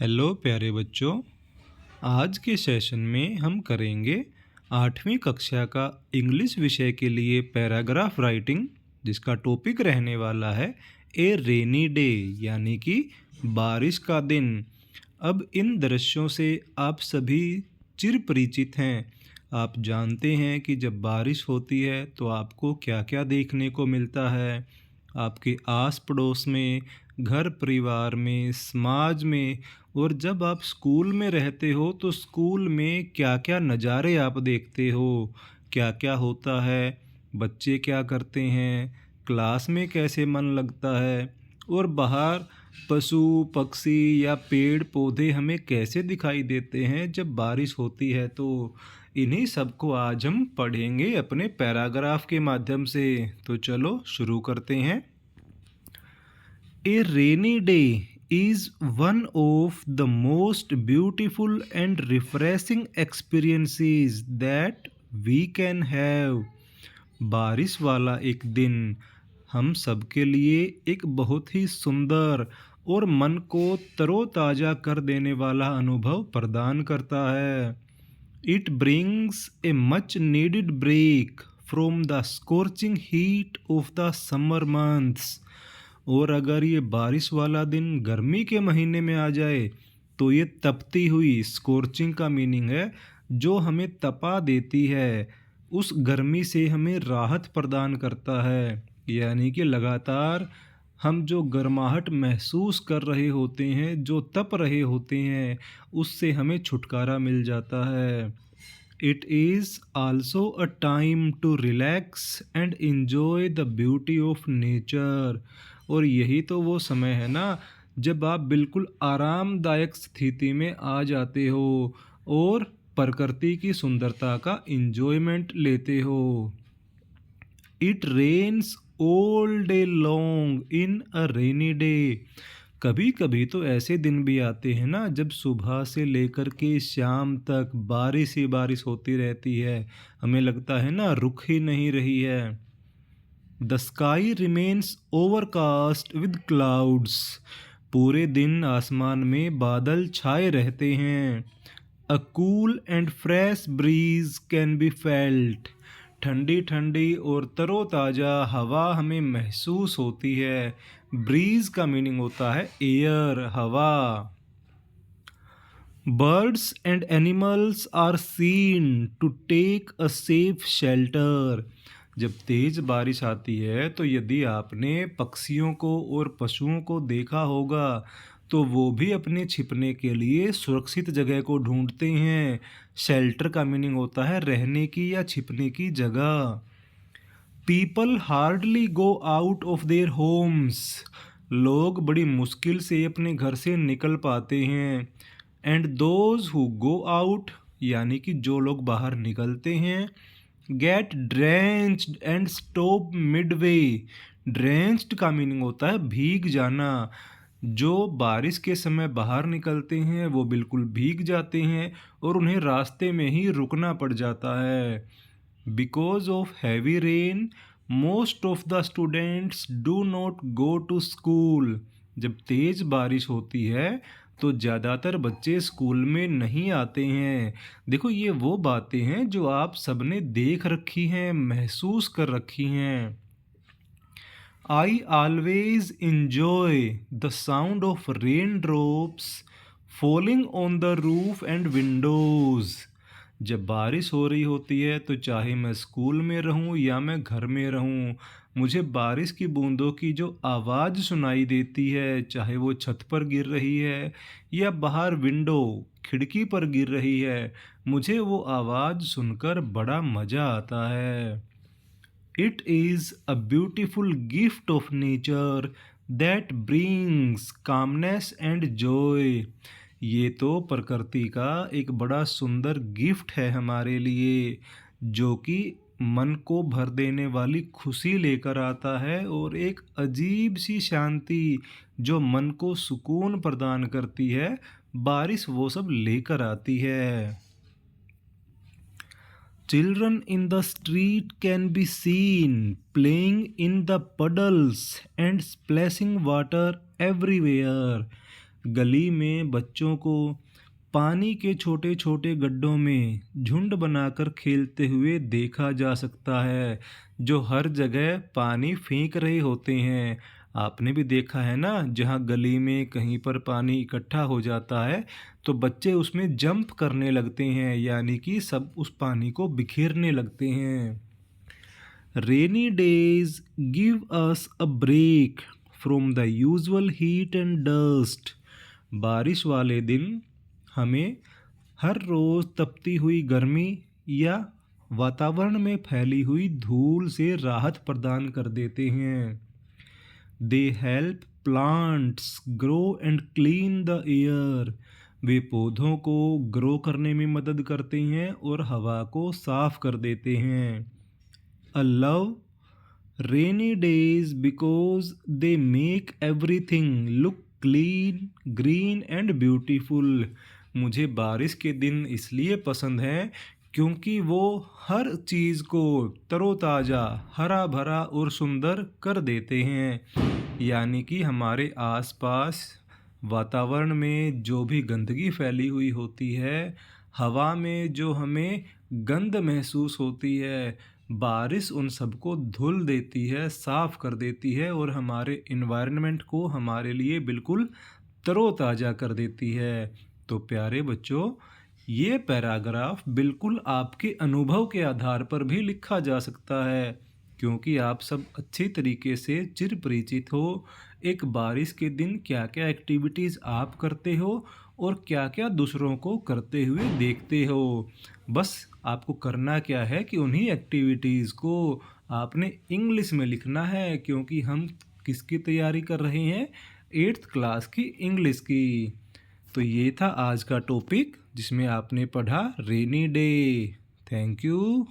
Hello प्यारे बच्चों। आज के सेशन में हम करेंगे 8वीं कक्षा का इंग्लिश विषय के लिए पैराग्राफ राइटिंग, जिसका टॉपिक रहने वाला है ए रेनी डे, यानी कि बारिश का दिन। अब इन दृश्यों से आप सभी चिर परिचित हैं। आप जानते हैं कि जब बारिश होती है तो आपको क्या क्या देखने को मिलता है। आपके आस पड़ोस में, घर परिवार में, समाज में, और जब आप स्कूल में रहते हो तो स्कूल में क्या क्या नज़ारे आप देखते हो, क्या क्या होता है, बच्चे क्या करते हैं, क्लास में कैसे मन लगता है, और बाहर पशु पक्षी या पेड़ पौधे हमें कैसे दिखाई देते हैं जब बारिश होती है। तो इन्हीं सब को आज हम पढ़ेंगे अपने पैराग्राफ के माध्यम से। तो चलो शुरू करते हैं। A rainy day is one of the most beautiful and refreshing experiences that we can have. बारिश वाला एक दिन हम सबके लिए एक बहुत ही सुंदर और मन को तरोताज़ा कर देने वाला अनुभव प्रदान करता है। It brings a much needed break from the scorching heat of the summer months. और अगर ये बारिश वाला दिन गर्मी के महीने में आ जाए तो ये तपती हुई, स्कॉर्चिंग का मीनिंग है जो हमें तपा देती है, उस गर्मी से हमें राहत प्रदान करता है। यानी कि लगातार हम जो गर्माहट महसूस कर रहे होते हैं, जो तप रहे होते हैं, उससे हमें छुटकारा मिल जाता है। It is also a time to relax and enjoy the beauty of nature. और यही तो वो समय है ना जब आप बिल्कुल आरामदायक स्थिति में आ जाते हो और प्रकृति की सुंदरता का इंजॉयमेंट लेते हो। It rains all day long in a rainy day. कभी कभी तो ऐसे दिन भी आते हैं ना जब सुबह से लेकर के शाम तक बारिश ही बारिश होती रहती है, हमें लगता है ना रुक ही नहीं रही है। The sky remains overcast with clouds. पूरे दिन आसमान में बादल छाए रहते हैं। A cool and fresh breeze can be felt. ठंडी ठंडी और तरोताज़ा हवा हमें महसूस होती है। ब्रीज का मीनिंग होता है एयर, हवा। Birds and animals are seen to take a safe shelter. जब तेज बारिश आती है तो यदि आपने पक्षियों को और पशुओं को देखा होगा तो वो भी अपने छिपने के लिए सुरक्षित जगह को ढूंढते हैं। शेल्टर का मीनिंग होता है रहने की या छिपने की जगह। People hardly go out of their homes. लोग बड़ी मुश्किल से अपने घर से निकल पाते हैं। And those who go out, यानी कि जो लोग बाहर निकलते हैं, get drenched and stop midway. Drenched का मीनिंग होता है भीग जाना। जो बारिश के समय बाहर निकलते हैं वो बिल्कुल भीग जाते हैं और उन्हें रास्ते में ही रुकना पड़ जाता है। Because of heavy rain most of the students do not go to school. जब तेज बारिश होती है तो ज़्यादातर बच्चे स्कूल में नहीं आते हैं। देखो ये वो बातें हैं जो आप सबने देख रखी हैं, महसूस कर रखी हैं। I always enjoy the sound of raindrops falling on the roof and windows. जब बारिश हो रही होती है तो चाहे मैं स्कूल में रहूं या मैं घर में रहूं, मुझे बारिश की बूंदों की जो आवाज़ सुनाई देती है, चाहे वो छत पर गिर रही है या बाहर विंडो, खिड़की पर गिर रही है, मुझे वो आवाज़ सुनकर बड़ा मज़ा आता है। It is a beautiful gift of nature that brings calmness and joy. ये तो प्रकृति का एक बड़ा सुंदर गिफ्ट है हमारे लिए, जो कि मन को भर देने वाली खुशी लेकर आता है और एक अजीब सी शांति जो मन को सुकून प्रदान करती है, बारिश वो सब लेकर आती है। Children in the street can be seen playing in the puddles and splashing water everywhere. गली में बच्चों को पानी के छोटे छोटे गड्ढों में झुंड बनाकर खेलते हुए देखा जा सकता है, जो हर जगह पानी फेंक रहे होते हैं। आपने भी देखा है ना, जहाँ गली में कहीं पर पानी इकट्ठा हो जाता है तो बच्चे उसमें जंप करने लगते हैं, यानी कि सब उस पानी को बिखेरने लगते हैं। Rainy days give us a break from the usual heat and dust. बारिश वाले दिन हमें हर रोज़ तपती हुई गर्मी या वातावरण में फैली हुई धूल से राहत प्रदान कर देते हैं। They help plants grow and clean the air. वे पौधों को ग्रो करने में मदद करते हैं और हवा को साफ कर देते हैं। I love rainy days because they make everything look clean, green and beautiful। मुझे बारिश के दिन इसलिए पसंद हैं क्योंकि वो हर चीज़ को तरोताज़ा, हरा भरा और सुंदर कर देते हैं। यानी कि हमारे आसपास वातावरण में जो भी गंदगी फैली हुई होती है, हवा में जो हमें गंध महसूस होती है, बारिश उन सबको धुल देती है, साफ़ कर देती है और हमारे इन्वायरमेंट को हमारे लिए बिल्कुल तरोताज़ा कर देती है। तो प्यारे बच्चों, ये पैराग्राफ बिल्कुल आपके अनुभव के आधार पर भी लिखा जा सकता है, क्योंकि आप सब अच्छी तरीके से चिर परिचित हो एक बारिश के दिन क्या क्या एक्टिविटीज़ आप करते हो और क्या क्या दूसरों को करते हुए देखते हो। बस आपको करना क्या है कि उन्हीं एक्टिविटीज़ को आपने इंग्लिश में लिखना है, क्योंकि हम किसकी तैयारी कर रहे हैं, 8th क्लास की इंग्लिश की। तो ये था आज का टॉपिक जिसमें आपने पढ़ा रेनी डे। Thank you.